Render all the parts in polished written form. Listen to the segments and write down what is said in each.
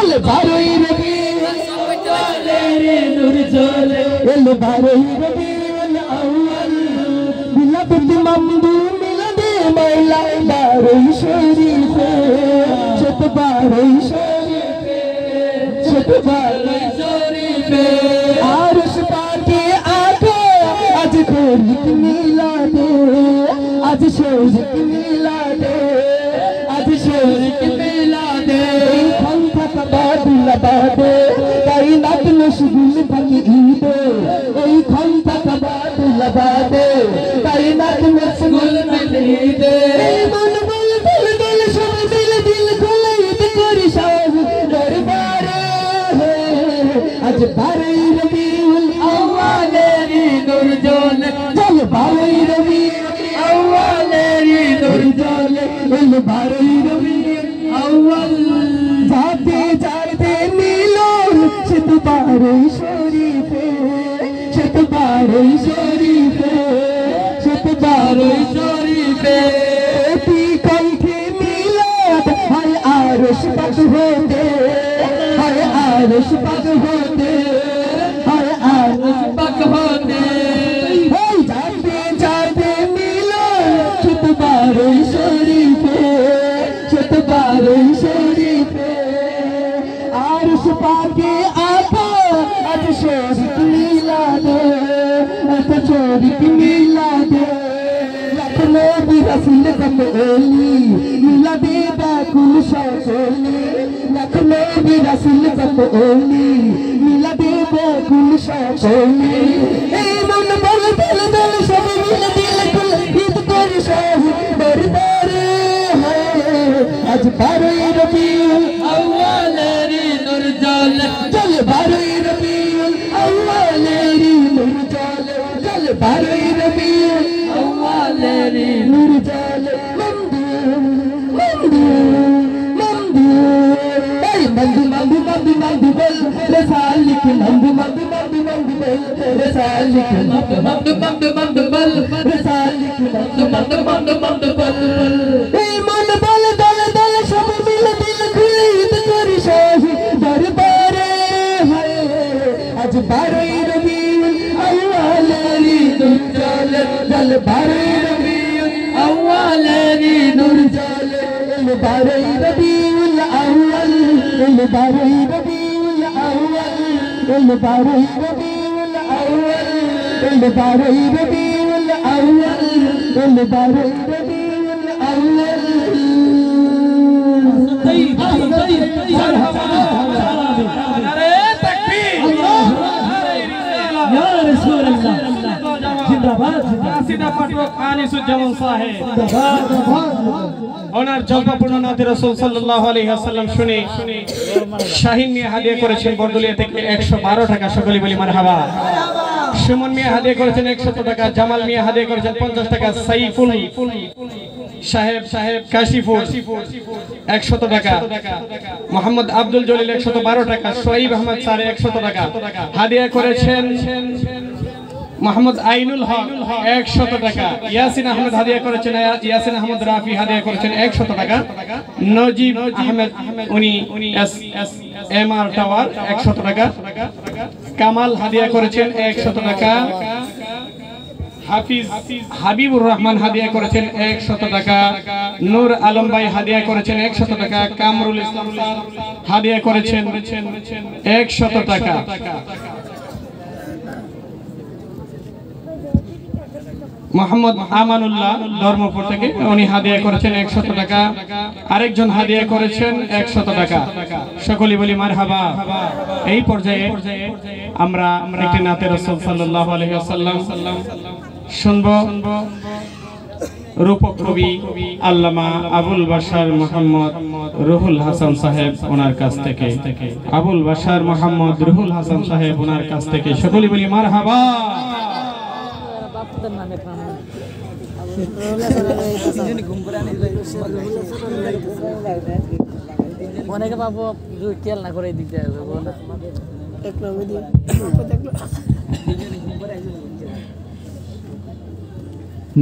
চলে বারোই রবিউল নূর জ্বলে এলো বারোই রবিউল আউয়াল মিলাদুল মামদু মিলাদে মাওলা বারোই শরীফে শত বারোই শরীফে শত বারোই শরীফে আরশ পাকে আঁকা আজ শরীক মিলাদে আজ শরীক মিলাদে আজ শরীক মিলাদে খলকা কাবাদুল বাদে কায়নাত মশগুল থাকি ঈদে এই খলকা কাবাদুল বাদে কায়নাত মশগুল থাকি ঈদে মন বল দিল দিল সব দিল দিল খুলে ঈদ করি সব দরবারে আজ বারোই রবিউল আউয়ালের নূর জ্বলে চল বারোই রবিউল আউয়ালের নূর জ্বলে চল বারোই রবিউল আউয়াল যাতে যাতে মিলন শত বারোই শরীফে শত বারোই শরীফে শত বারোই শরীফে তুই কণ্ঠে মিলাদ হায় আরশ পাক হতে হায় আরশ পাক হতে হায় আরশ পাক হতে যাতে যাতে মিলন শত বারোই শরীফে শত বারোই শরীফে আরশ পাকে আঁকা আজ শরীক মিলাদে আজ শরীক মিলাদে লাখনো বিরাসিল কত ওলি মিলাদে বাকুল সকলি লাখনো বিরাসিল কত ওলি মিলাদে বাকুল সকলি এই মন বল দিল দিল সব মিলে দিল কুল ঈদ করি সব দরবারে আজ বারোই রবিউল আউয়ালের নূর জ্বলে চল বারোই রবিউল আউয়ালের নূর জ্বলে চল বারোই রবিউল আউয়ালের নূর জ্বলে মন্দু মন্দু মন্দু এই মন্দু মন্দু মন্দু মন্দু বল রে সালিক মন্দু মন্দু মন্দু মন্দু বল রে সালিক মন্দু মন্দু মন্দু মন্দু বল রে সালিক মন্দু মন্দু মন্দু মন্দু বল এই মন বল দল দল সব মিলে দিল খুলে ঈদ করি সব দরবারে হায় আজ বারোই রবিউল আউয়ালের নূর জ্বলে চল বারোই রবিউল আউয়ালের নূর জ্বলে এলো বারোই রবিউল আউয়াল এলো বারোই রবিউল আউয়াল এলো বারোই রবিউল আউয়াল এলো বারোই রবিউল আউয়াল এলো বারোই রবিউল আউয়াল নারে তাকবীর ইয়া রাসূলুল্লাহ জিন্দাবাদ রাশিদা পাঠক আনিসুজ্জামান সাহেব ওনার জলপাপূর্ণ নাতে রাসূল সাল্লাল্লাহু আলাইহি ওয়াসাল্লাম শুনে শাহিন মিয়া হাদিয়া করেছেন বরদুলিয়া থেকে 112 টাকা সকলে বলি মারহাবা সুমন মিয়া হাদিয়া করেছেন 100 টাকা জামাল মিয়া হাদিয়া করেছেন 50 টাকা সাইফুল সাহেব কাশিফুর 100 টাকা মোহাম্মদ আব্দুল জলিল 112 টাকা সোহাইব আহমদ স্যার 100 টাকা হাদিয়া করেছেন মোহাম্মদ আইনুল হক 100 টাকা ইয়াসিন আহমেদ হাদিয়া করেছেন ইয়াসিন আহমদ রাফি হাদিয়া করেছেন 100 টাকা নজিব আহমেদ উনি এসএমআর টাওয়ার 100 টাকা কামাল হাদিয়া করেছেন 100 টাকা হাফিজ হাবিবুর রহমান হাদিয়া করেছেন 100 টাকা নূর আলম ভাই হাদিয়া করেছেন 100 টাকা কামরুল ইসলাম হাদিয়া করেছেন 100 টাকা মোহাম্মদ আমানুল্লাহ ধর্মপুর থেকে উনি হাদিয়া করেছেন 100 টাকা আরেকজন হাদিয়া করেছেন 100 টাকা সকলে বলি মারহাবা এই পর্যায়ে আমরা একটি নাতে রাসূল সাল্লাল্লাহু আলাইহি ওয়াসাল্লাম শুনবো রূপক কবি আল্লামা আবুল বাশার মোহাম্মদ রুহুল হাসান সাহেব ওনার কাছ থেকে আবুল বাশার মোহাম্মদ রুহুল হাসান সাহেব ওনার কাছ থেকে সকলে বলি মারহাবা অনেকে বাবু খেয়াল না করে দিতে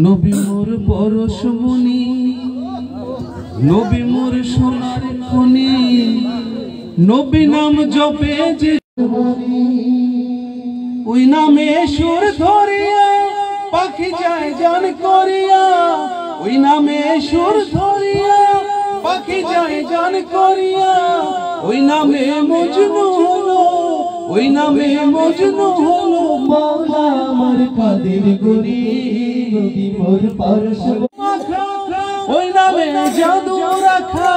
নবী মোর পরশমণি নবী মোর সোনার খনি নবী নাম জপে যে ওই নামে সুর ধরিয়া পাখি যায় জান করিয়া ওই নামে সুর ধরিয়া পাখি যায় জান করিয়া ওই নামে মজনু হলো ওই নামে মজনু হলো মাওলা আমার কাদের গরি নবী মোর পরশ ওই নামে জাদু রাখা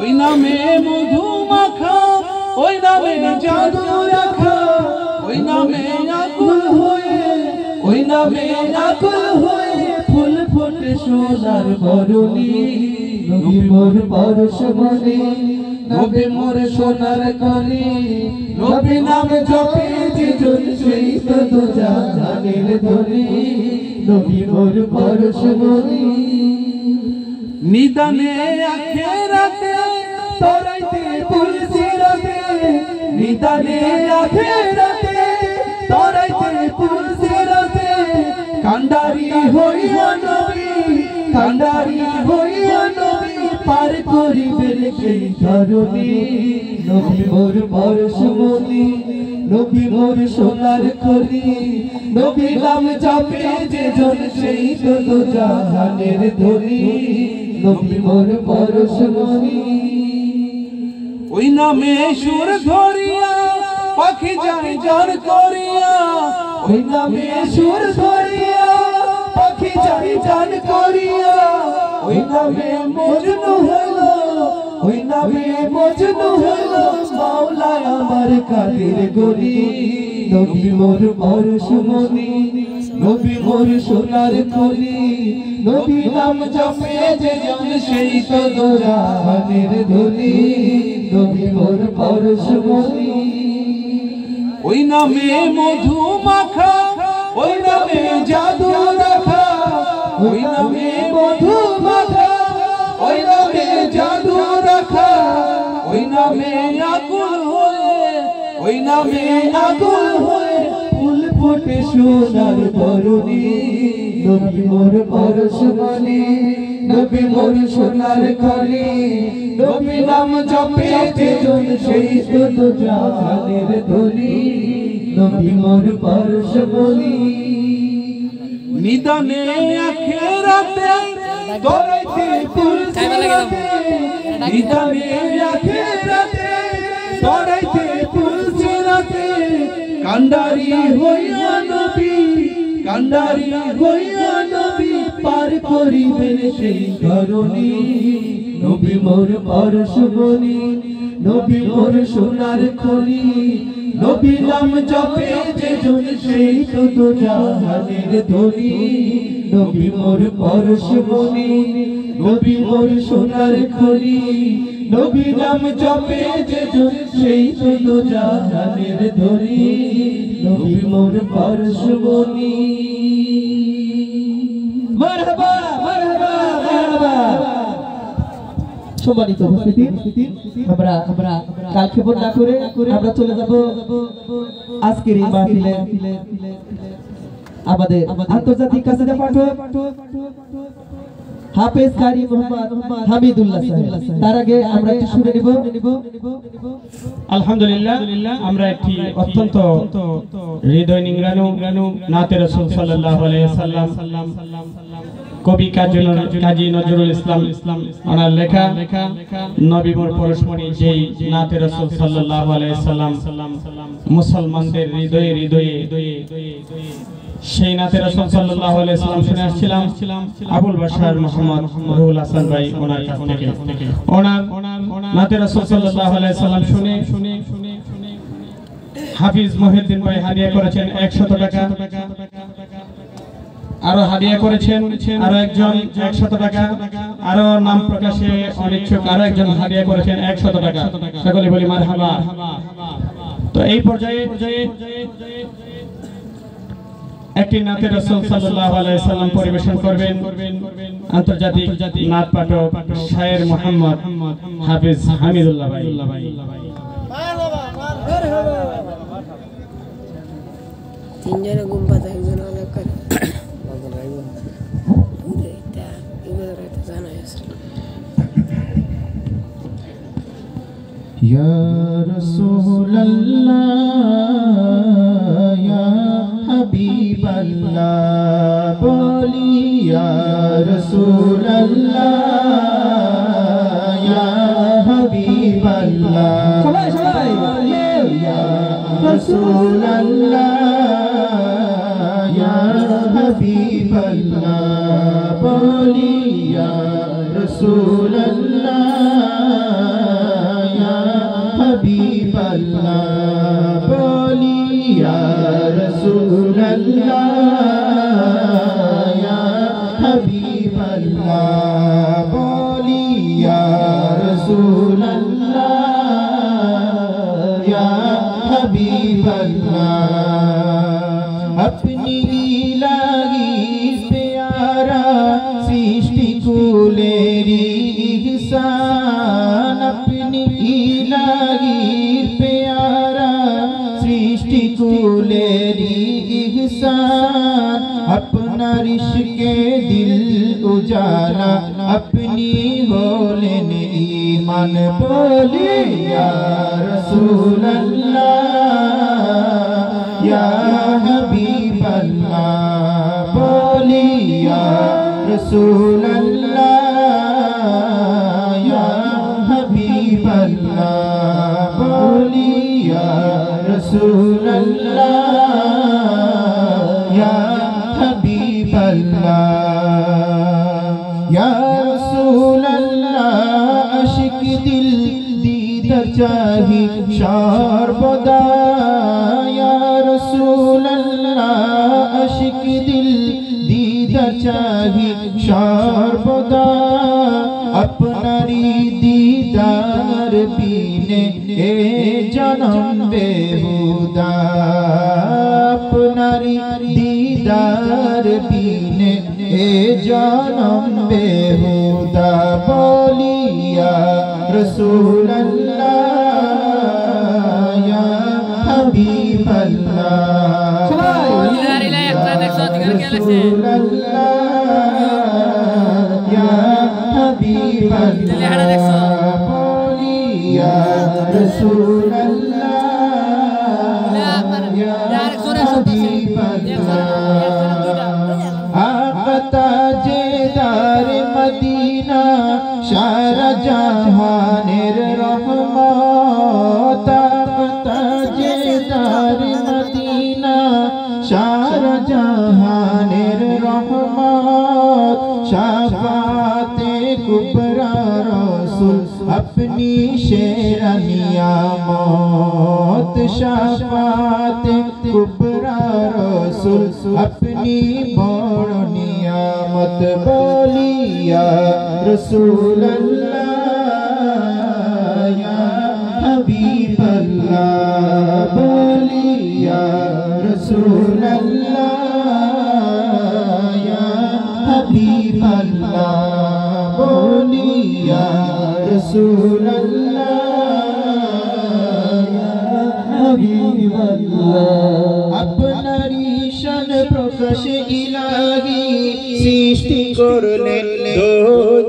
ওই নামে মধু মাখা ওই নামে জাদু রাখা ওই নামে আকুল হয়ে ওই নামে আকুল হয়ে ফুল ফোটে সোনার বরণী নবী মোর পরশ বনে নবী মোর সোনার কলি নবী নাম জপে যে জন সেই তো জাহানের ধনী নবী মোর পরশ বনে নিদানে আখেরাতে তরাইতে পুলসিরাতে নিদানে আখেরাতে তরাইতে পুলসিরাতে কান্ডারি হইয়া নবী কান্ডারি হইয়া নবী পার করিবেন সেই ধরণী নবী মোর পরশ বনে নবী মোর সোনার কলি নবী নাম জপে যে জন সেই তো জাহানের ধনী নবী মোর পরশ বনে ওই নামে সুর ধরিয়া পাখি যায় জান করিয়া ওই নামে সুর ধরিয়া পাখি যায় জান করিয়া ওই নামে মজনু হলো ওই নামে মজনু হলো মাওলা আমার কাদের গরি নবী মোর পরশ বনে নবী মোর সোনার কলি নবী নাম জপে যে জন সেই তো জাহানের ধনী নবী মোর পরশ বনে ওই নামে মধু মাখা ওই নামে জাদু রাখা ওই নামে মধু মাখা ওই নামে জাদু রাখা ওই নামে আকুল হয়ে ওই নামে আকুল হয়ে ফুল ফোটে সোনার বরণী নবী মোর পরশ বনে নবী মোর সোনার কলি নবী নাম জপে যে জন সেই তো জাহানের ধনী নবী মোর পরশ বনে নিদানে আখেরাতে তরাইতে পুলসিরাতে নিদানে আখেরাতে তরাইতে পুলসিরাতে কান্ডারি হইয়া নবী কান্ডারি হইয়া নবী পার করিবেন সেই ধরণী নবী মোর পরশ বনে নবী মোর সোনার কলি নবী নাম জপে যে জন সেই তো জাহানের ধনী নবী মোর পরশ বনে নবী মোর সোনার কলি নবী নাম জপে যে জন সেই তো জাহানের ধনী নবী মোর পরশ বনে মারহাবা মারহাবা মারহাবা সম্মানিত উপস্থিতি আমরা কালক্ষেপণ না করে আমরা চলে যাব আজকের এই মাহফিলে আমাদের আন্তর্জাতিক কাসিদা পাঠক হাফেজ কারি মোহাম্মদ হামিদুল্লাহ সাহেব তার আগে আমরা একটু শুনে নিব আলহামদুলিল্লাহ আমরা একটি অত্যন্ত হৃদয় নিংড়ানো নাতে রাসূল সাল্লাল্লাহু আলাইহি সাল্লাম কবি কাজী নজরুল ইসলাম ওনার লেখা নবী মোর পরশ বনে যেই নাতে রাসূল সাল্লাল্লাহু আলাইহি সাল্লাম মুসলমানদের হৃদয়ে হৃদয়ে সেই নাতে রাসূল সাল্লাল্লাহু আলাইহি সাল্লাম শুনে আসছিলাম আবুল বাশার মোহাম্মদ রুহুল হাসান ভাই ওনার কাছ থেকে ওনার নাতে রাসূল সাল্লাল্লাহু আলাইহি সাল্লাম শুনে হাফিজ মহিউদ্দিন ভাই হাদিয়া করেছেন 100 টাকা আরো হাদিয়া করেছেন আরো একজন 100 টাকা আরো নাম প্রকাশে অনিচ্ছুক আরো একজন হাদিয়া করেছেন 100 টাকা সকলে বলি মারহাবা তো এই পর্যায়ে একটি নাতে রাসূল সাল্লাল্লাহু আলাইহি সাল্লাম পরিবেশন করবেন আন্তর্জাতিক নাত পাঠক শায়ের মোহাম্মদ হাফেজ হামিদুল্লাহ ভাই মারহাবা মারহাবা তিনজনে গুম্বাদ একজন আলাদা করে या रसूल अल्लाह या हबीब अल्लाह बोली या रसूल अल्लाह या हबीब अल्लाह या रसूल अल्लाह या हबीब अल्लाह बोली या रसूल अल्लाह या हबीब अल्लाह बोली या रसूल अल्लाह या हबीब अल्लाह बोली या रसूल अल्लाह या हबीब अल्लाह अपनी इलाही प्यारा सृष्टि कुलेरी ihsan अपनी इलाही प्यारा सृष्टि कुलेरी ihsan अपना रिश्के दिल उजाला अपनी होलेन ईमान बोले या रसूल अल्लाह या हबीब अल्लाह बोले या रसूल अल्लाह या हबीब अल्लाह बोले या रसूल अल्लाह या हबीब अल्लाह या रसूल अल्लाह आशिक दिल दीदार चाही सर्वदा या रसूल अल्लाह आशिक दिल दीदार चाही सर्वदा अपनारी दीदार पीने ए जन्म बेहुदा अपनारी दीदार पीने ए जन्म बेहुदा बोली या रसूल अल्लाह या हबीब अल्लाह रसूल अल्लाह या हबीब अल्लाह बोली या रसूल अल्लाह या हबीब अल्लाह आका ताजेदार मदीना सारा जहानेर रहमत आका ताजेदार मदीना सारा जहानेर रहमत शाफाते कुबरा रसूल अपनी शेरा नियामत शाफाते कुबरा रसूल अपनी बड़ नियामत बोली या रसूल अल्लाह या हबीब अल्लाह बोली या रसूल अल्लाह या हबीब अल्लाह बोली या रसूल अल्लाह या हबीब अल्लाह अपना ईशान प्रकाश इलाही सृष्टि करलेन दो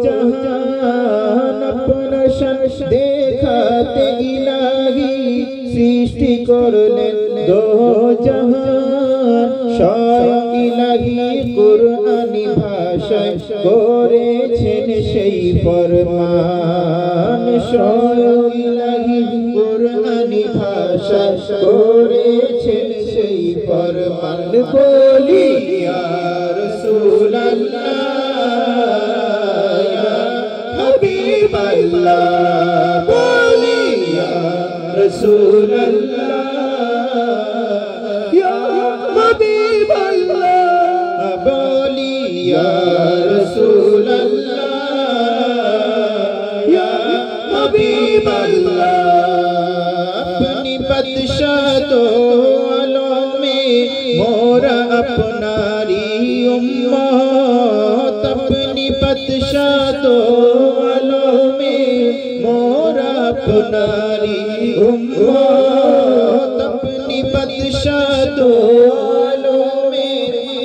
जहान अपना शान देखाते इलाही सृष्टि करलेन दो जहान स्वयं इलाही कुरआनी भाषाয় করেছেন সেই ফরমান স্বয়ং ইলাহি কুরআনি ভাষায় করেছেন সেই ফরমান বলি ইয়া রাসূল আল্লাহ ইয়া হাবিব আল্লাহ বলি ইয়া রাসূল আল্লাহ ইয়া হাবিব আল্লাহ বলি ইয়া রাসূল আল্লাহ ইয়া হাবিব আল্লাহ अपनी बदशात आलम में मोरा अपनारी उम्मत अपनी बदशात आलम में मोरा अपनारी उम्मत अपनी बदशात आलम में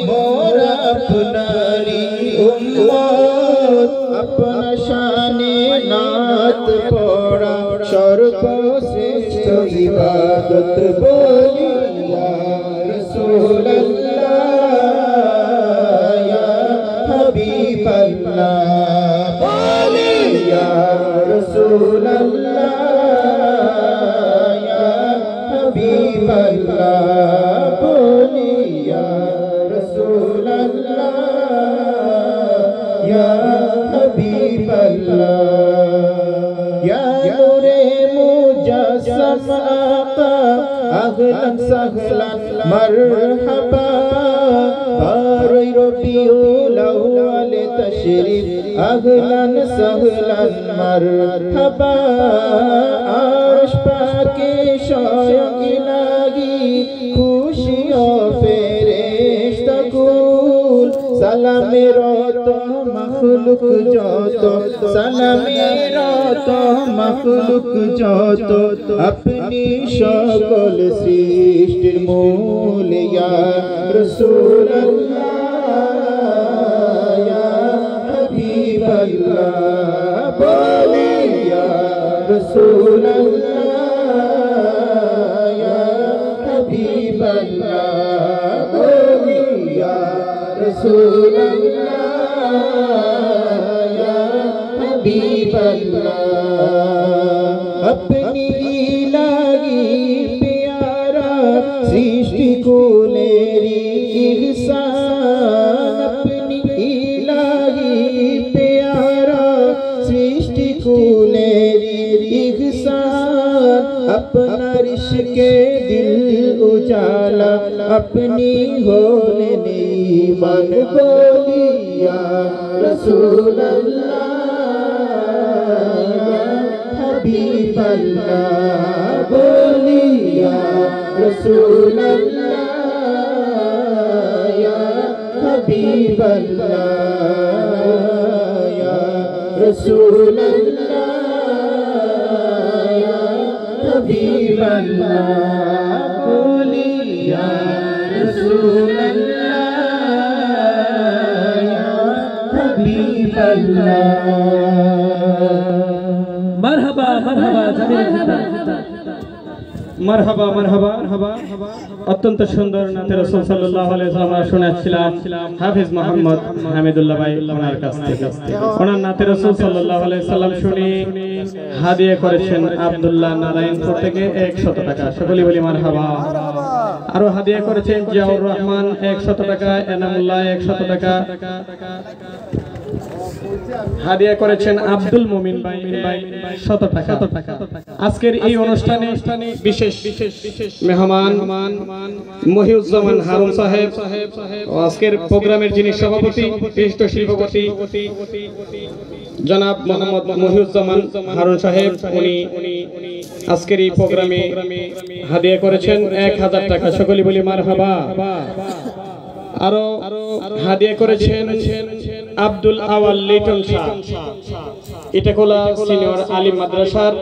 मोरा अपनारी उम्मत अपना शाने नात पड़ा सर्व ইবাদত বলি ইয়া রাসূলুল্লাহ ইয়া হাবিবাল্লাহ বলি ইয়া রাসূলুল্লাহ ইয়া হাবিবাল্লাহ বলি ইয়া রাসূলুল্লাহ ইয়া হাবিবাল্লাহ ইয়া নূরে মুজাসসাম আকা আহলান সাহলান মারহাবা বারই রবিউল আউয়াল তাশরিফ আহলান সাহলান মারহাবা আরশ পাকে স্বয়ং ইলাহি খুশি ও ফেরেশতা কুল সালামের রত মখলুক যত সালামের রত মখলুক যত আপনি সকল সৃষ্টির মূল ইয়া রাসূলুল্লাহ ইয়া হাবিবাল্লাহ বলি ইয়া রাসূলুল্লাহ ইয়া হাবিবাল্লাহ বলি ইয়া রাসূলুল্লাহ ইয়া হাবিবাল্লাহ अपनी इलाही प्यारा सृष्टि को लेरी ihsan अपनी इलाही प्यारा सृष्टि को लेरी ihsan अपना रिश्के दिल उजाला अपनी होने ईमान बोलिया रसूलल्लाह हाबीबल्लाह बोलिया रसूलल्लाह या हबीबल्लाह या रसूलल्लाह या हबीबल्लाह बोलिया रसूलल्लाह या हबीबल्लाह मरहबा मरहबा मरहबा मरहबा अत्यंत सुंदर नाते रसूल सल्लल्लाहु अलैहि वसल्लम শুনেছিলাম হাফেজ মোহাম্মদ হামিদুল্লাহ ভাই ওনার কাছ থেকে ওনার নাতে রसूल सल्लल्लाहु अलैहि वसल्लम শুনে হাদিয়া করেছেন আব্দুল্লাহ নারায়ণপুর থেকে 100 টাকা সকলে বলি মারহাবা আরো হাদিয়া করেছেন জিয়াউর রহমান 100 টাকা এনামুল্লাহ 100 টাকা হাদিয়া করেছেন আব্দুল মুমিন ভাই 100 টাকা আজকের এই অনুষ্ঠানে বিশেষ মেহমান মহিউজ্জামান হারুন সাহেব আজকের প্রোগ্রামের যিনি সভাপতি বিশিষ্ট শিল্পপতি জনাব মোহাম্মদ মহিউজ্জামান হারুন সাহেব উনি আজকের এই প্রোগ্রামে হাদিয়া করেছেন 1000 টাকা সকলে বলি মারহাবা আরো হাদিয়া করেছেন আব্দুল আওয়াল লিটন শাহ ইটাকোলা সিনিয়র আলিম মাদ্রাসার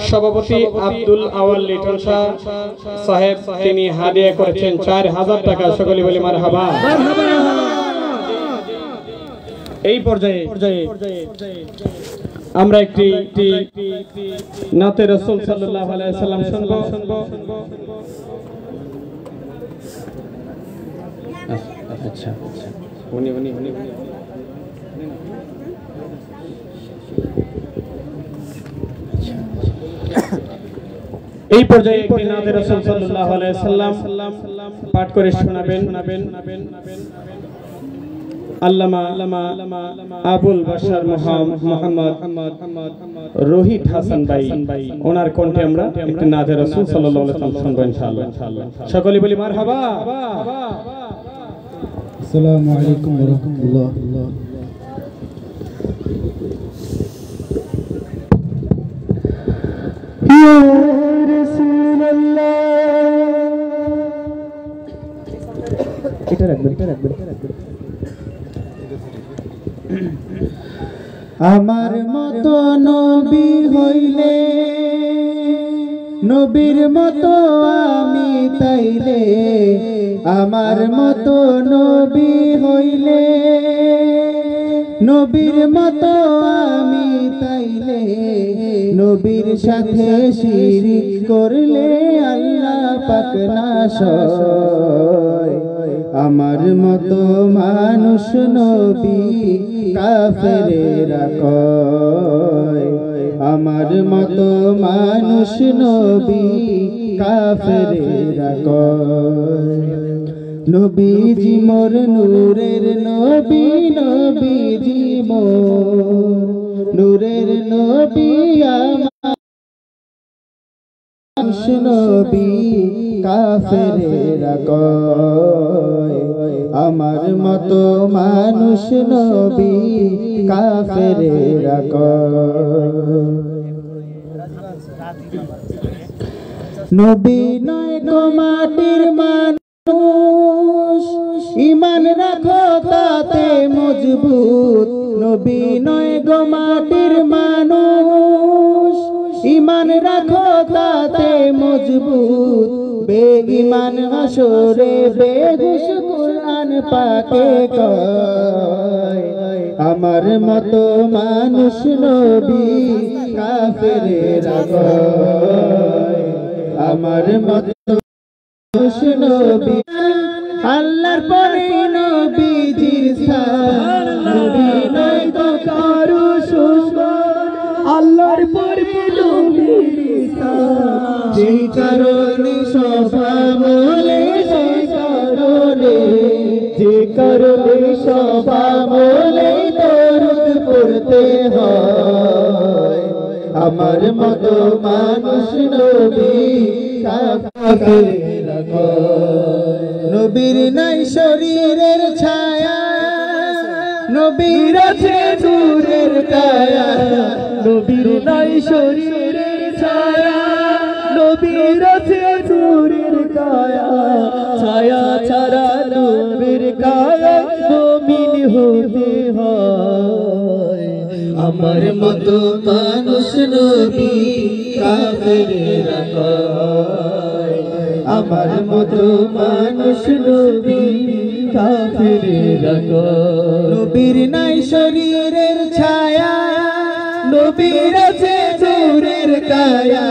সভাপতি আব্দুল আওয়াল লিটন শাহ সাহেব তিনি হাদিয়া করেছেন 4000 টাকা সকলে বলি মারহাবা এই পর্যায়ে আমরা একটি নাতে রাসূল সাল্লাল্লাহু আলাইহি ওয়াসাল্লাম শুনব अच्छा होने এই পর্যায়ে একটি নাতে রাসূল সাল্লাল্লাহু আলাইহি ওয়াসাল্লাম পাঠ করে শোনাবেন আল্লামা আবুল বাশার মোহাম্মদ রোহিত হাসান ভাই ওনার কণ্ঠে আমরা একটি নাতে রাসূল সাল্লাল্লাহু আলাইহি ওয়াসাল্লাম শুনবো ইনশাআল্লাহ সকলে বলি মারহাবা السلام عليكم ورحمة الله يا رسول الله আমার মতো নবী হইলে নবীর মতো আমি তাইলে আমার মতো নবী হইলে নবীর মতো আমি তাইলে নবীর সাথে শিরিক করলে আল্লাহ পাক না সয়। আমার মতো মানুষ নবী কাফেরেরা কয়, আমার মতো মানুষ নবী কাফেরেরা কয়। নবীজি মোর নূরের নবী, নবীজি মোর নূরের নবী, আমার নবী কাফেরেরা কয়, আমার মতো মানুষ নবী কাফেরেরা কয়। নবী নয় গো মাটির মানুষ, ঈমান রাখো তাতে মজবুত। নবী নয় গো মাটির মানুষ, ঈমান রাখো তাতে মজবুত। বেঈমান হাসরে বেহুশ কুরআন পাকে কয়, আমার মতো মানুষ নবী কাফেরেরা কয়, আমার মতো মানুষ নবী। আল্লাহর পরে নবীজির স্থান, নবী নয় তো কারো সমান। আল্লাহর পরে নবীর স্থান, যেই কারণে সভা বলে, সেই কারণে, যে কারণে সভা বলে দরুদ পড়তে হয়। আমার মতো মানুষ নবী কাফেরেরা কয়। নবীর নাই শরীরের ছায়া, নবীর আছে নূরের কায়া। নবীর নাই শরীরের ছায়া, নবীর আছে নূরের কায়া। ছায়া ছাড়া নূরের কায়া মুমিন হতে হয়। আমার মতো মানুষ নবী কাফেরেরা কয়, আমার মতো মানুষ নবী কাফেরেরা কয়। নবীর নাই শরীরের ছায়া, নবীর আছে নূরের কায়া।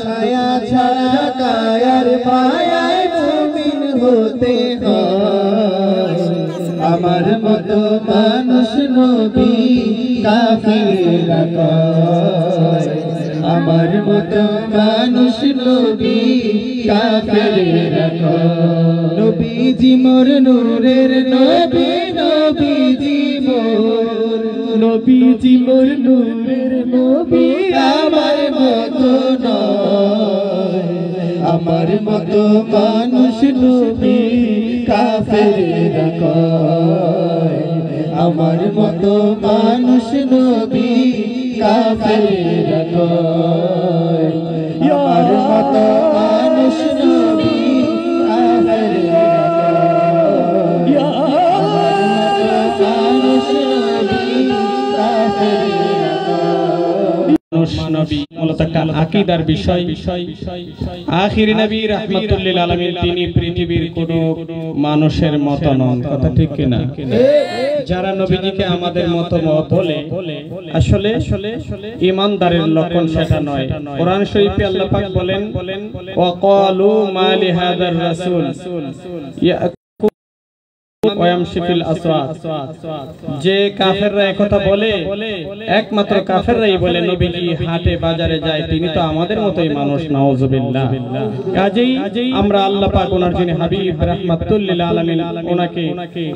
ছায়া ছাড়া কায়ার মায়ায় মুমিন হতে হয়। আমার মতো মানুষ নবী কাফেরেরা কয়, আমার মতো মানুষ নবী কাফেরেরা কয়। নবীজি মোর নূরের নবী, নবীজি মোর, নবীজি মোর নূরের নবী, আমার মতো নয়। আমার মতো মানুষ নবী কাফেরেরা কয়, আমার মতো মানুষ নবী কাফেরেরা কয়। আমার মতো মানুষ নবী কাফেরেরা কয়, আমার মতো মানুষ নবী কাফেরেরা কয়। মানুষ নবী মূলত একটা আকীদার বিষয়। আখির নবী রাহমাতুল লিল আলামিন, তিনি পৃথিবীর কোন মানুষের মতো নন। কথা ঠিক কিনা? যারা নবীজিকে আমাদের মতো বলে, আসলে ঈমানদারের লক্ষণ সেটা নয়। কোরআন শরীফে আল্লাহ পাক বলেন, ওয়া ক্বালু মা লিহাদার রাসূল যে কাফেররা একথা বলে, একমাত্র কাফেররাই বলে নবীজি হাটে বাজারে যায়, তিনি তো আমাদের মতোই মানুষ। নাউযুবিল্লাহ। কাজেই আমরা আল্লাহ পাক ওনার যিনি হাবিব রাহমাতুল লিল আলামিন, ওনাকে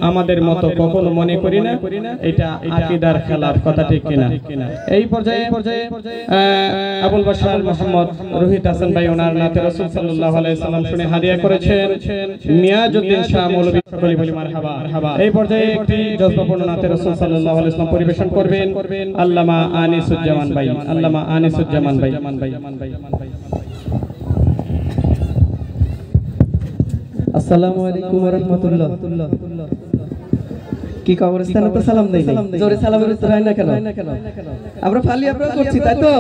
আমাদের মতো কখনো মনে করি না। এটা আকীদার খেলাফ। কথা ঠিক কিনা? এই পর্যায়ে আবুল বাশার মোহাম্মদ রোহিত হাসান ভাই ওনার নাতে রাসূল সাল্লাল্লাহু আলাইহি সাল্লাম শুনে হাদিয়া করেছেন। মিয়াজউদ্দিন শাহ মৌলভী সকলে বলি মারহাবা। এই পর্যায়ে একটি জজবাপূর্ণ নাতে রাসূল সাল্লাল্লাহু আলাইহি সাল্লাম পরিবেশন করবেন আল্লামা আনিসুজ্জামান ভাই। আল্লামা আনিসুজ্জামান ভাই। আসসালামু আলাইকুম ওয়া রাহমাতুল্লাহ। কি কবরস্থানে তো সালাম দেই না, জোরে সালামের উত্তর হয় না কেন? আমরা ফালি আপনারা করছি, তাই তো?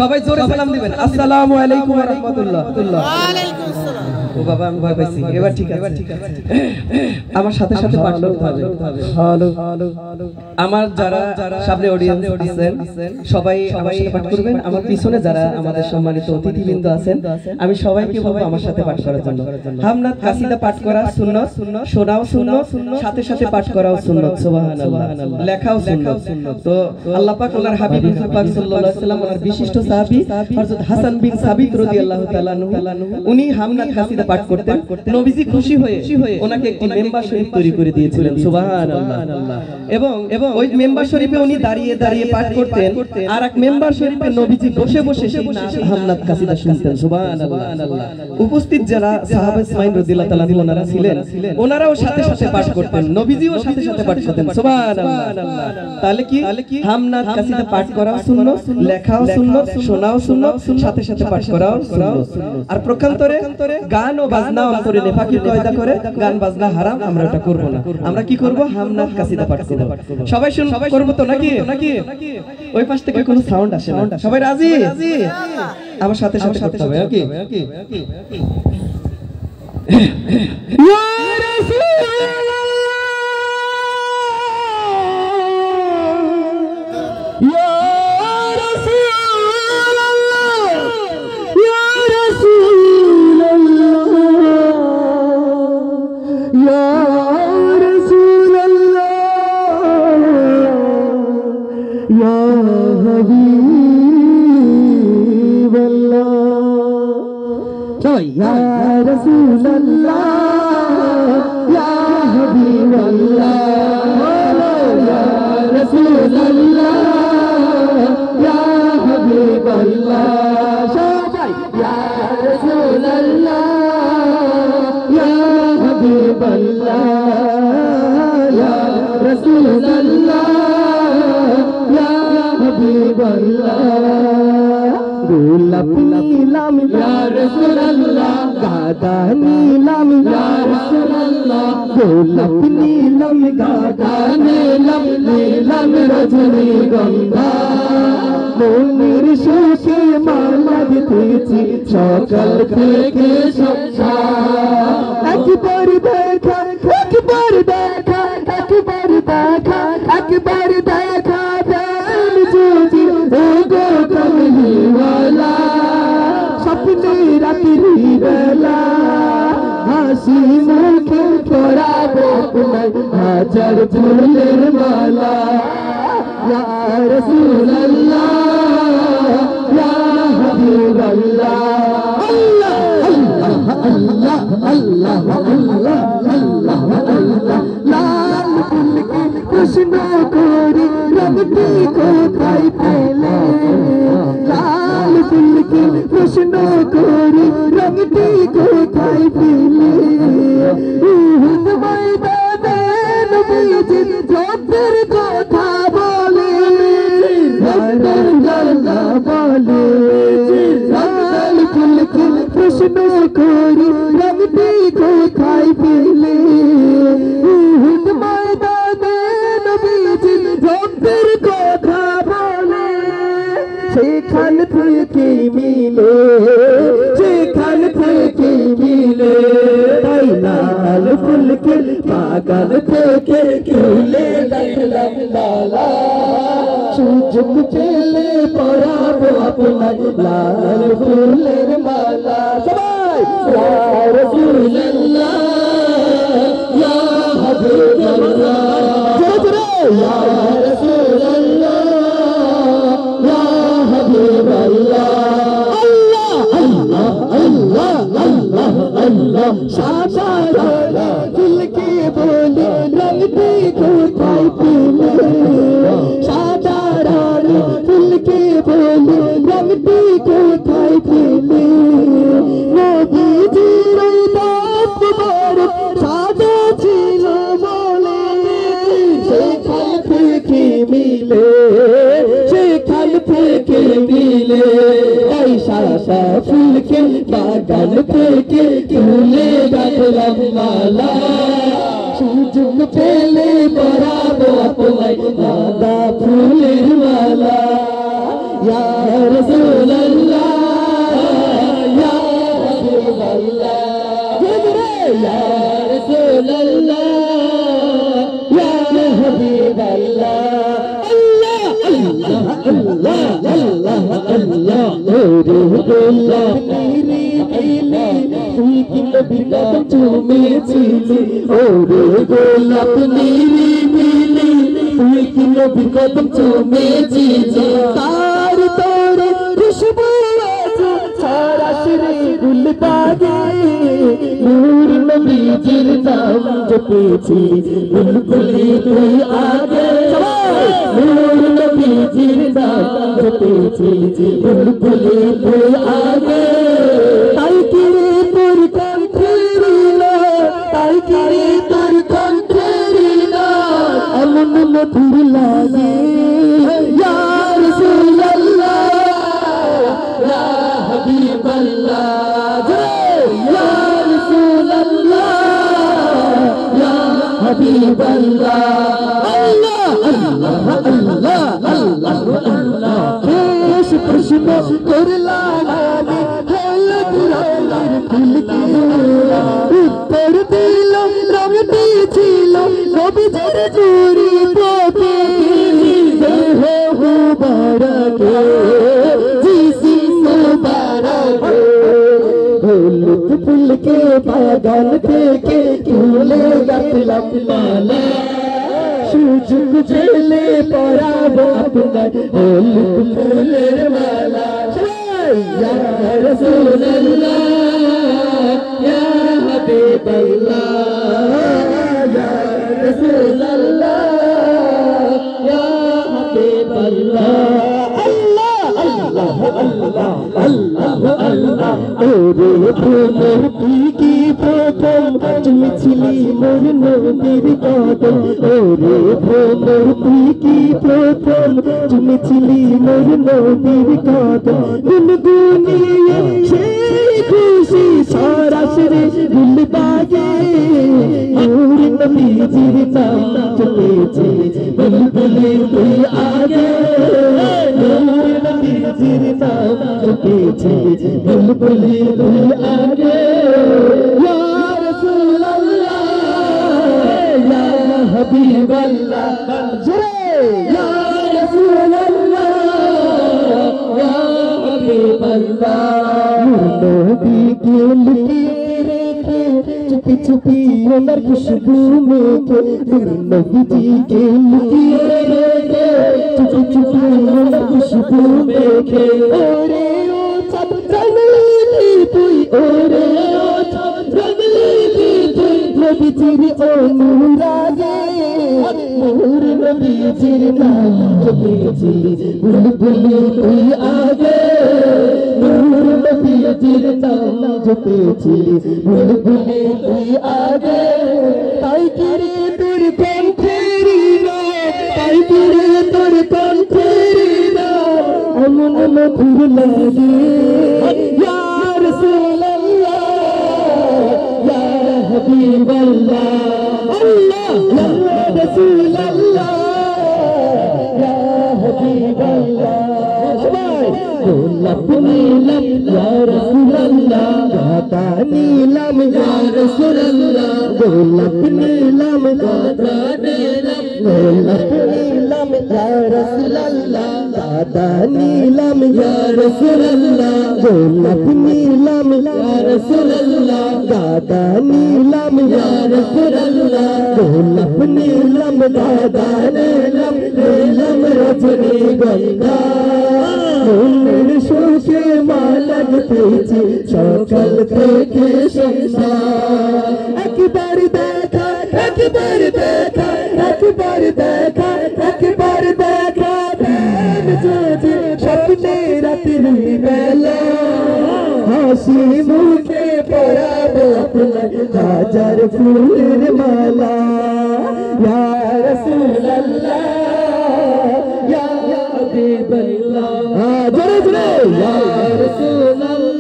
সবাই জোরে সালাম দিবেন। আসসালামু আলাইকুম ওয়া রাহমাতুল্লাহ। ওয়া আলাইকুম আসসালাম। ও বাবা আমি ভয় পাইছি এবার ঠিক আছে আমার সাথে সাথে পাঠ করতে হবে হ্যালো আমার যারা সামনে অডিয়েন্স আছেন সবাই আমার সাথে পাঠ করবেন আমার পিছনে যারা আমাদের সম্মানিত অতিথিবৃন্দ আছেন আমি সবাইকে বলবো আমার সাথে পাঠ করার জন্য হামনাত কাসিদা পাঠ করা সুন্নাত শোনাও সুন্নাত সাথে সাথে পাঠ করাও সুন্নাত সুবহানাল্লাহ লেখাও সুন্নাত তো আল্লাহ পাক ওনার হাবিব পাক সাল্লাল্লাহু আলাইহি ওয়াসাল্লাম ওনার বিশিষ্ট সাহাবী হযরত হাসান বিন সাবিত রাদিয়াল্লাহু তাআলা আনহু উনি হামনাত কাসিদা পাঠ করতেন নবীজি খুশি হয়ে ওনাকে একটি মেম্বার শরীফ তৈরি করে দিয়েছিলেন সুবহানাল্লাহ এবং ওই মেম্বার শরীফে উনি দাঁড়িয়ে দাঁড়িয়ে পাঠ করতেন আর এক মেম্বার শরীফে নবীজি বসে বসে সেই হামনাত কাসিদা শুনতেন সুবহানাল্লাহ উপস্থিত যারা সাহাবা ইসমাইল রাদিয়াল্লাহু তাআলা ওনারা ছিলেন ওনারাও সাথে সাথে পাঠ করতেন নবীজিও সাথে সাথে পাঠ করতেন সুবহানাল্লাহ তাহলে কি হামনাত কাসিদা পাঠ করাও সুন্নাত লেখাও সুন্নাত শোনাও সুন্নাত সাথে সাথে পাঠ করাও সুন্নাত আর প্রকান্তরে গান ও বাজনা অন্তরে নেফাকির কায়দা করে গান বাজনা হারাম আমরা এটা করব না আমরা কি করব হামনাত কাসিদা পাঠ করব সবাই করব তো নাকি ওই পাশ থেকে কোনো সাউন্ড আসে না সবাই রাজি আমার সাথে সাথে করতে হবে ওকে ইয়া রাসূলুল্লাহ ইয়া রাসূলুল্লাহ ইয়া রাসূলুল্লাহ ইয়া রাসূলুল্লাহ ইয়া হাবিবাল্লাহ সবাই ইয়া রাসূলুল্লাহ ইয়া হাবিবাল্লাহ ইয়া রাসূলুল্লাহ ইয়া হাবিবাল্লাহ সবাই ইয়া রাসূলুল্লাহ ইয়া হাবিবাল্লাহ ইয়া রাসূলুল্লাহ ইয়া হাবিবাল্লাহ গোলাপ নীলাম ইয়া রাসূলুল্লাহ গাদা নীলাম ইয়া রাসূলুল্লাহ গোলাপ নীলাম গাদা নীলাম নীলাম রজনীগন্ধা মনের সুখে মালা দিতেছি সকাল থেকে সন্ধ্যা একবার দেখা একবার দেখা একবার দেখা একবার দেখা প্রাণ যদি ও গো কমলিওয়ালা স্বপ্নে রাত্রি বেলা হাসি মুখে পরাবো তোমায় হাজার ফুলের মালা ইয়া রাসূলুল্লাহ ইয়া হাবিবাল্লাহ আল্লাহ আল্লাহ আল্লাহ আল্লাহ আল্লাহ আল্লাহ লাল ফুল কি প্রশ্ন করি রবটি কোথায় পেলে লাল ফুল কি প্রশ্ন করি রবটি কোথায় পেলে উহুদ ময়দানে নবীজি যুদ্ধের কথা বলে রক্তের ঝরনা বলে লাল ফুল কি প্রশ্ন করি রবটি কোথায় পেলে উহুদ ময়দানে নবীজি যুদ্ধের কথা বলে সেখান থেকে মিলে সেখান থেকে মিলে তাই লাল ফুলকে বাগান থেকে তুলে দেখলাম লালা সুযোগ পেলে পরাবো আপনার লাল ফুলের মালা সবাই ইয়া রাসূলুল্লাহ ইয়া হাবিবাল্লাহ জোরে ইয়া রাসূলুল্লাহ ইয়া হাবিবাল্লাহ আল্লাহ আল্লাহ আল্লাহ আল্লাহ আল্লাহ সাদা ফুলকে বলে রঙটি কোথায় পেলে সাদা ফুলকে বলে রঙটি কোথায় পেলে নবীজির দাঁত মোবারক সাদা ছিল বলে সেখান থেকে মিলে সেখান থেকে মিলে এই সাদা ফুলকে বাগান থেকে তুলে দেখলাম মালা সুযোগ পেলে পরাবো আপনায় সাদা ফুলের মালা ইয়া রাসূলুল্লাহ ইয়া হাবিবাল্লাহ গোলাপ নীলি নীলি তুই কি নবীর কদম চুমেছিলি ওরে গোলাপ নীলি নীলি তুই কি নবীর কদম চুমেছিলি তার তোরে খুশবু আছে সরাসরি গুল বাগে নূর নবীজির নাম জপেছি বুলবুলি তুই আগে নূর নবীজির নাম জপেছি বুলবুলি তুই আগে তাই কি রে তোর কণ্ঠের তাই কি রে তোর কণ্ঠের এমন মধুর লাগে ইয়া রাসূলুল্লাহ ইয়া হাবিবাল্লাহ ইয়া রাসূলুল্লাহ ইয়া হাবিবাল্লাহ আল্লাহ আল্লাহ আল্লাহ আল্লাহ আল্লাহ বেশ প্রশ্ন করলাম আমি হল পুরার ফুলকে উত্তর দিল রঙটি ছিল নবীজির জুরি পথে দেহ মুবারকে জিসি মুবারকে হলুদ ফুলকে বাগান থেকে তুলে গাঁথলাম মালা সুযোগ পেলে পরাবো আপনার হলুদ ফুলের মালা ইয়া রাসূলুল্লাহ ইয়া হাবিবাল্লাহ ইয়া রাসূলুল্লাহ ইয়া হাবিবাল্লাহ আল্লাহ আল্লাহ আল্লাহ আল্লাহ ওরে প্রেমের কি প্রথম তুমি ছিলি মোর নবীর কদম ওরে প্রেমের কি প্রথম তুমি ছিলি মোর নবীর কদম গুনগুনিয়ে সেই খুশি সরাসরি গুল বাগে নূর নবীজির নাম জপেছি বুলবুলি তুই আগে নূর নবীজির নাম জপেছি বুলবুলি তুই আগে ইয়া রাসূলুল্লাহ ইয়া হাবিবাল্লাহ ইয়া রাসূলুল্লাহ ইয়া হাবিবাল্লাহ নবীকে লুকিয়ে রেখে চুপি চুপি ওনার খুশবু মেখে নবীজিকে লুকিয়ে রেখে চুপি চুপি ওনার খুশবু মেখে ওরে ও সব জানলি তুই ওরে ও সব জানলি তুই নবীজির অনুরাগে মোর নবীজির নাম জপেছি বুলবুলি তুই আগে নূর নবীজির নাম জপেছি বুলবুলি তুই আগে তাই কি রে তোর কণ্ঠের তাই কি রে তোর কণ্ঠের এমন মধুর লাগে ইয়া রাসূলুল্লাহ ইয়া হাবিবাল্লাহ আল্লাহ ইয়া রাসূলুল্লাহ ইয়া হাবিবাল্লাহ সবাই গোলাপ নীলাম ইয়া রাসূলুল্লাহ গাতা নীলাম ইয়া রাসূলুল্লাহ গোলাপ নীলাম গাতা নীলাম গোলাপ নীলাম ইয়া রাসূলুল্লাহ গাতা নীলাম ইয়া রাসূলুল্লাহ গোলাপ নীলাম ইয়া রাসূলুল্লাহ গাতা নীলাম ইয়া রাসূলুল্লাহ গোলাপ নীলাম গাতা নীলাম নীলাম রজনীগন্ধা মনের সুখে মালা পেয়েছি সকাল থেকে সন্ধ্যা একবার দেখা একবার দেখা একবার দেখা একবার দেখা যদি স্বপ্নে রাতের বেলা হাসি মুখে পরাবো আপনার হাজার ফুলের মালা ইয়া রাসূলুল্লাহ ইয়া হাবিবাল্লাহ জোরে জোরে ইয়া রাসূলুল্লাহ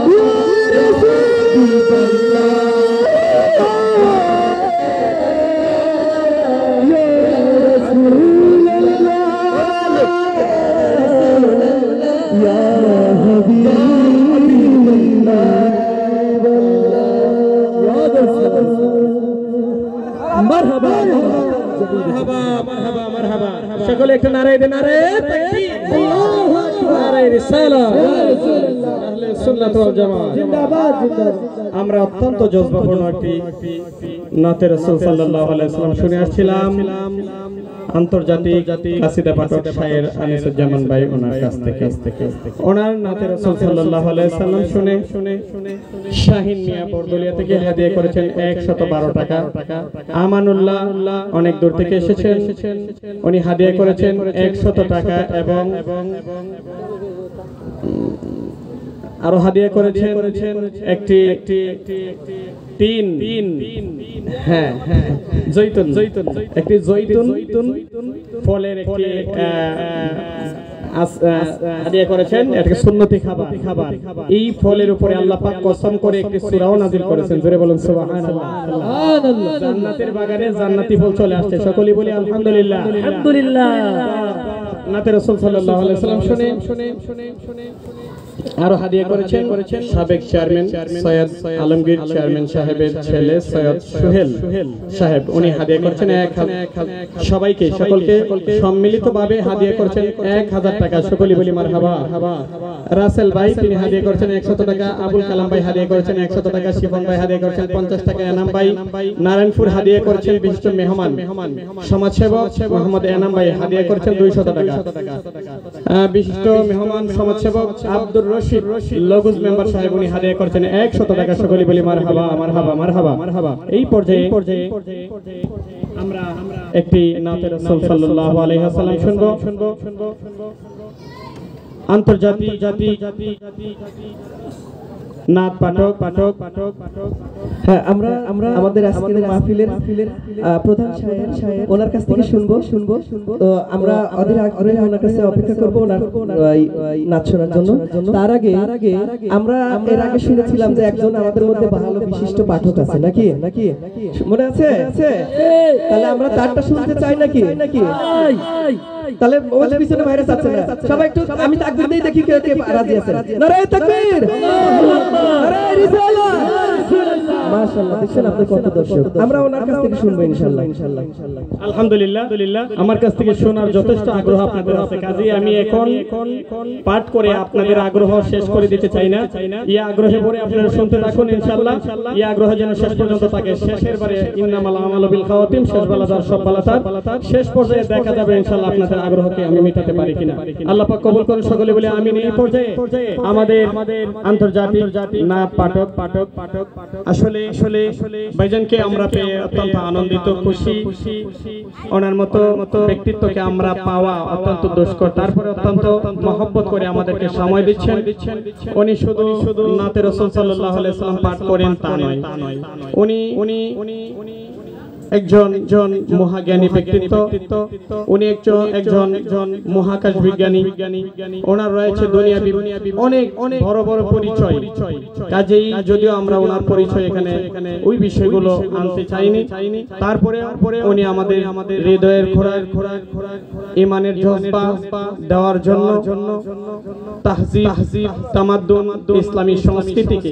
ইয়া রাসূলুল্লাহ মারহাবা মারহাবা মারহাবা মারহাবা সকলে একটু নারায়ে দেন নারায়ে তাকবীর আল্লাহু আকবার। আমরা অত্যন্ত জজবাপূর্ণ একটি নাতে রাসূল সাল্লাল্লাহু আলাইহি ওয়াসাল্লাম শুনে আসছিলাম আন্তর্জাতিক কাসিদা পাঠক শায়ের আনিসুজ্জামান ভাই ওনার কাছ থেকে ওনার নাতে রাসূল সাল্লাল্লাহু আলাইহি ওয়াসাল্লাম শুনে শাহিন মিয়া বরদলিয়া থেকে হাদিয়া করেছেন 112 টাকা। আমানুল্লাহ অনেক দূর থেকে এসেছেন, উনি হাদিয়া করেছেন 100 টাকা এবং আরো হাদিয়া করেছেন একটি তিন হ্যাঁ জৈতুন একটি জৈতুন ফলের একটি হাদিয়া করেছেন, এটাকে সুন্নতি খাবার। এই ফলের উপরে আল্লাহ পাক কসম করে একটি সূরাও নাযিল করেছেন, জোরে বলুন সুবহানাল্লাহ। জান্নাতের বাগানে জান্নাতি ফল চলে আসছে, সকলেই বলি আলহামদুলিল্লাহ। নাতে রাসূল সাল্লাল্লাহু আলাইহি ওয়াসাল্লাম শুনে আরো হাদিয়া করেছেন সাবেক চেয়ারম্যান সৈয়দ আলমগীর চেয়ারম্যান সাহেবের ছেলে সৈয়দ সোহেল সাহেব, উনি হাদিয়া করেছেন সবাইকে সকলকে সম্মিলিতভাবে হাদিয়া করেছেন 1000 টাকা, সকলেই বলি মারহাবা। রাসেল ভাই তিনি হাদিয়া করেছেন 100 টাকা, আবুল কালাম ভাই হাদিয়া করেছেন 100 টাকা, শিফন ভাই হাদিয়া করেছেন 50 টাকা, এনাম ভাই নারায়ণপুর হাদিয়া করেছেন বিশিষ্ট মেহমান সমাজসেবক মোহাম্মদ এনাম ভাই হাদিয়া করেছেন 200 টাকা, বিশিষ্ট মেহমান সমাজসেবক আব্দুর রশিদ লগুজ মেম্বার সাহেব উনি হাদিয়া করেছেন 100 টাকা, সকলেই বলি মারহাবা মারহাবা। এই পর্যায়ে আমরা একটি নাতে রাসূল সাল্লাল্লাহু আলাইহি ওয়াসাল্লাম শুনবো। আন্তর্জাতিক নাত পাঠক হ্যাঁ, আমরা আমাদের আজকের মাহফিলের প্রধান শায়ের ওনার কাছ থেকে শুনবো। তো আমরা অধীর আগ্রহে ওনার কাছে অপেক্ষা করব ওনার নাচ শোনার জন্য। তার আগে আমরা এর আগে শুনেছিলাম যে একজন আমাদের মধ্যে ভালো বিশিষ্ট পাঠক আছে, নাকি মনে আছে? তাহলে আমরা তারটা শুনতে চাই নাকি? তাহলে ওই পিছনে ভাইরাস আছে না, সবাই একটু আমি তাকবীর দেই, দেখি কে রাজি আছে। নারে তাকবীর, নারে রিসালাত, মাশাআল্লাহ। দেখছেন আপনি কত দর্শক, আমরা ওনার কাছ থেকে শুনবো ইনশাআল্লাহ। আলহামদুলিল্লাহ, আমার কাছ থেকে শোনার যথেষ্ট আগ্রহ আপনাদের আছে, কাজেই আমি এখন পাঠ করে আপনাদের আগ্রহ শেষ করে দিতে চাই না। এই আগ্রহে পরে আপনারা শুনতে থাকুন ইনশাআল্লাহ। এই আগ্রহ যেন শেষ পর্যন্ত থাকে। শেষের বারে ইন্নামাল আমালু বিল খাওয়াতিম, শেষ বেলাদার সব বালাতার, শেষ পর্যায়ে দেখা যাবে ইনশাআল্লাহ আপনাদের আগ্রহকে আমি মেটাতে পারি কিনা। আল্লাহ পাক কবুল করুন, সকলে বলে আমিন। এই পর্যায়ে আমাদের আন্তর্জাতিক নাত পাঠক আসলে ভাইজানকে আমরা পেয়ে অত্যন্ত আনন্দিত, খুশি। ওনার মতো ব্যক্তিত্বকে আমরা পাওয়া অত্যন্ত দুষ্কর, তারপরে অত্যন্ত মহব্বত করে আমাদেরকে সময় দিচ্ছেন। উনি শুধু নাতে রাসূল সাল্লাল্লাহু আলাইহি ওয়াসাল্লাম পাঠ করেন তা নয়, উনি একজন মহাজ্ঞানী ব্যক্তিত্ব, উনি একজন মহাকাশ বিজ্ঞানী। ওনার রয়েছে দুনিয়াবি অনেক বড় বড় পরিচয়, কাজেই যদিও আমরা ওনার পরিচয় এখানে ওই বিষয়গুলো আনতে চাইনি, তারপরে উনি আমাদের হৃদয়ের খোরাক ঈমানের জজবা দেওয়ার জন্য তাহজিব তামাদ্দুন ইসলামী সংস্কৃতিকে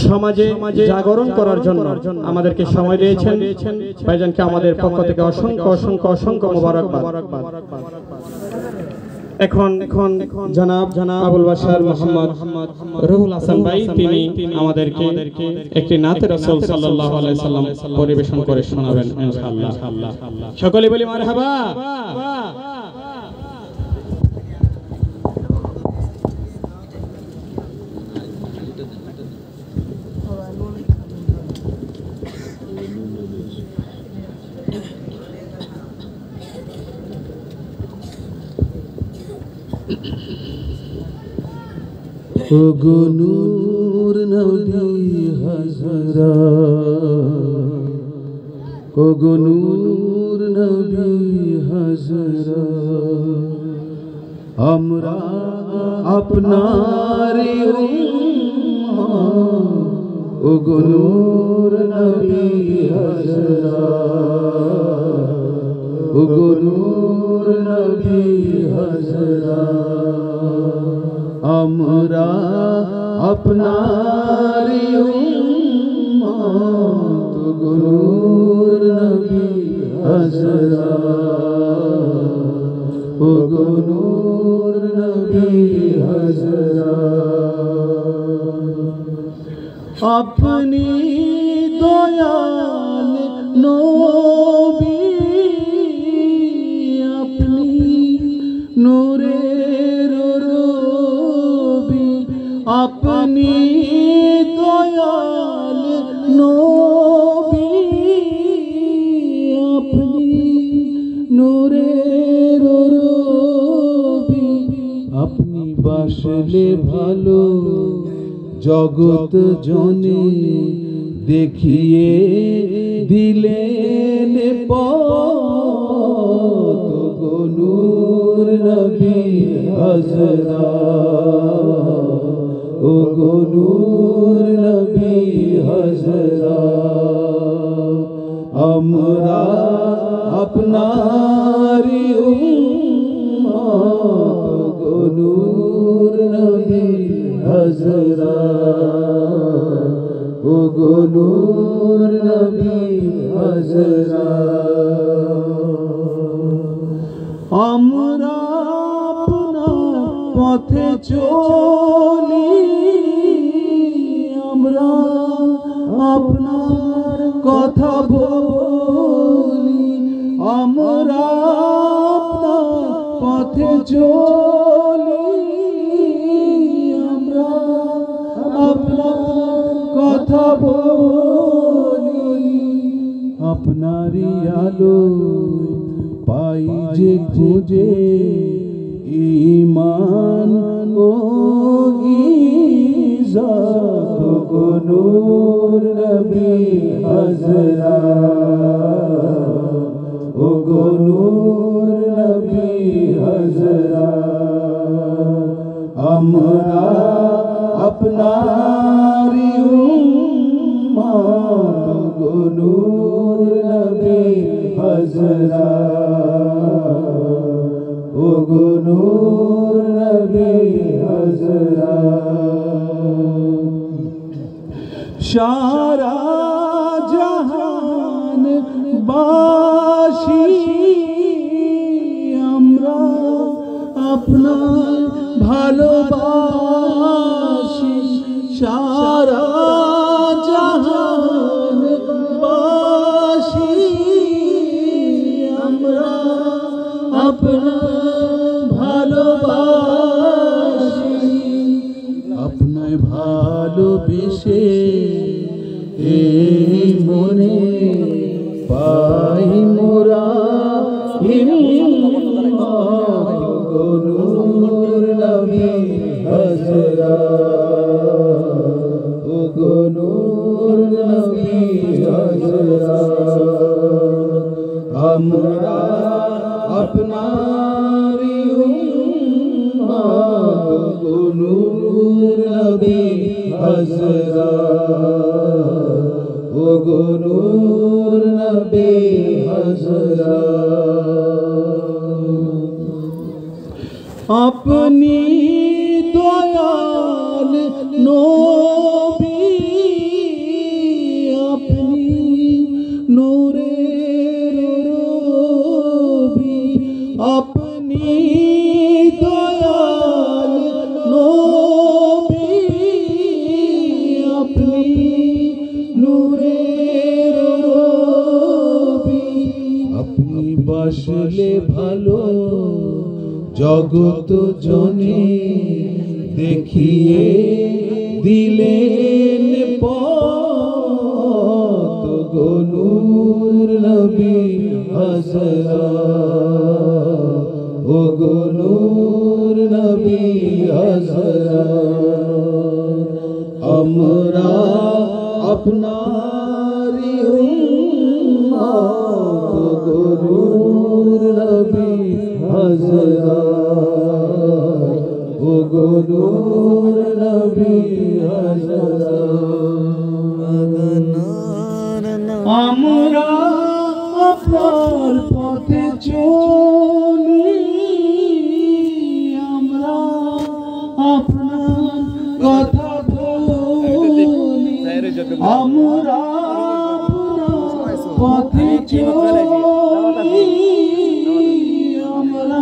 সমাজে জাগরণ করার জন্য আমাদেরকে সময় দিয়েছেন। ভাইজানকে আমাদের পক্ষ থেকে অসংখ্য মোবারকবাদ। এখন জনাব আবুল বাশার মোহাম্মদ রুহুল হাসান ভাই তিনি আমাদেরকে একটি নাতে রাসূল সাল্লাল্লাহু আলাইহি ওয়াসাল্লাম পরিবেশন করে শোনাবেন ইনশাআল্লাহ। সকলে বলি মারহাবা। ওগো নূর নবী হযরত, ওগো নূর নবী হযরত, আমরা আপনারই উম্মত, ওগো নূর নবী হযরত, ওগো নূর নবী হযরত, আমরা আপনারই উম্মত, ওগো নূর নবী হযরত, ও গো নূর নবী হযরত আপনি দয়াল নবী আপনি নূরের রবি আপনি দয়াল নবী আপনি নূরের রবি আপনি বাসলে ভালো জগৎ জনে দেখিয়ে দিলেন পথ গো নূর নবী হযরত ও গো নূর নবী হযরত আমরা আপনারি উম্মত গো নূর নবী হযরত ও গো নূর নবী হযরত আমরা আপনার পথে চলি আমরা আপনার কথা বলি আমরা আপনার পথে চলি আমরা আপনার কথা বলি আপনারই আলো পাই যে খুঁজে ঈমান ও ইজ্জত গো নূর নবী হযরত ও গো নূর নবী হযরত আমরা আপনারি উম্মত গো নূর নবী হযরত ও গো নূর নবী হযরত সারা জাহান বাসী আমরা আপনার ভালোবাসি সারা জাহান বাসী আমরা আপনার ভালোবাসি আপনায় ভালোবেসে এই মনে পাই মোরা গো নূর নবী হযরত ও গো নূর নবী হযরত আমরা আপনারি উম্মত গো নূর নবী হযরত ও গো নূর নবী হযরত আপনি দয়াল নবী আপনি নূরের রবি আপনি দয়াল নবী আপনি নূরের রবি আপনি বাসলে ভালো জগৎ জনে দেখিয়ে দিলেন পথ গো নূর নবী হযরত ও গো নূর নবী হযরত আমরা আপনারি উম্মত গো নূর নবী হযরত ও গো নূর নবী হযরত আমরা আপনার পথে চলি আমরা আপনার কথা বলি আমরা আপনার পথে চলি আমরা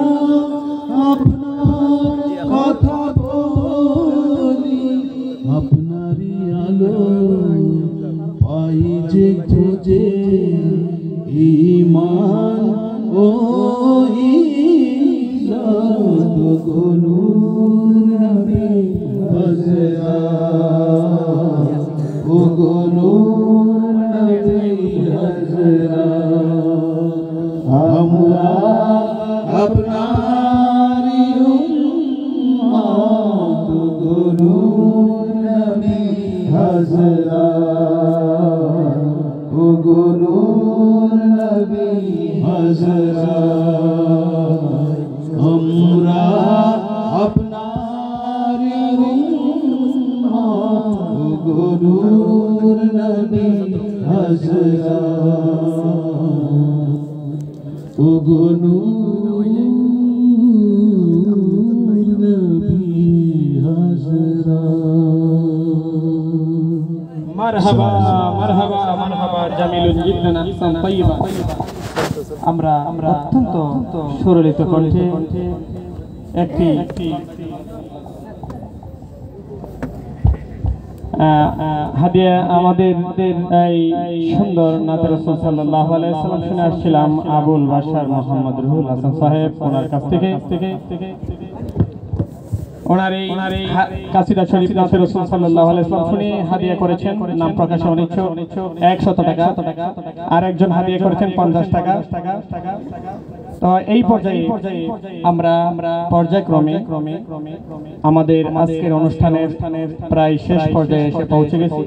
মারহাবা মারহাবা মারহাবা জামিলুন জিদ্দান আহসান তাইয়্যিবা। আমরা অত্যন্ত সুরলিত কণ্ঠে একটি হাদিয়া আমাদের এই সুন্দর নাতে রাসূল সাল্লাল্লাহু আলাইহি ওয়াসাল্লাম শুনে আসছিলাম আবুল বাশার মোহাম্মদ রুহুল হাসান সাহেব, ওনার কাছ থেকে ওনার এই কাসিদা শরীফ নাতে রাসূল সাল্লাল্লাহু আলাইহি ওয়াসাল্লাম শুনে হাদিয়া করেছেন, নাম প্রকাশে অনিচ্ছুক 100 টাকা, আর একজন হাদিয়া করেছেন 50 টাকা। তো এই পর্যায়ে আমরা পর্যায়ক্রমে আমাদের আজকের অনুষ্ঠানের প্রায় শেষ পর্যায়ে এসে পৌঁছে গেছি।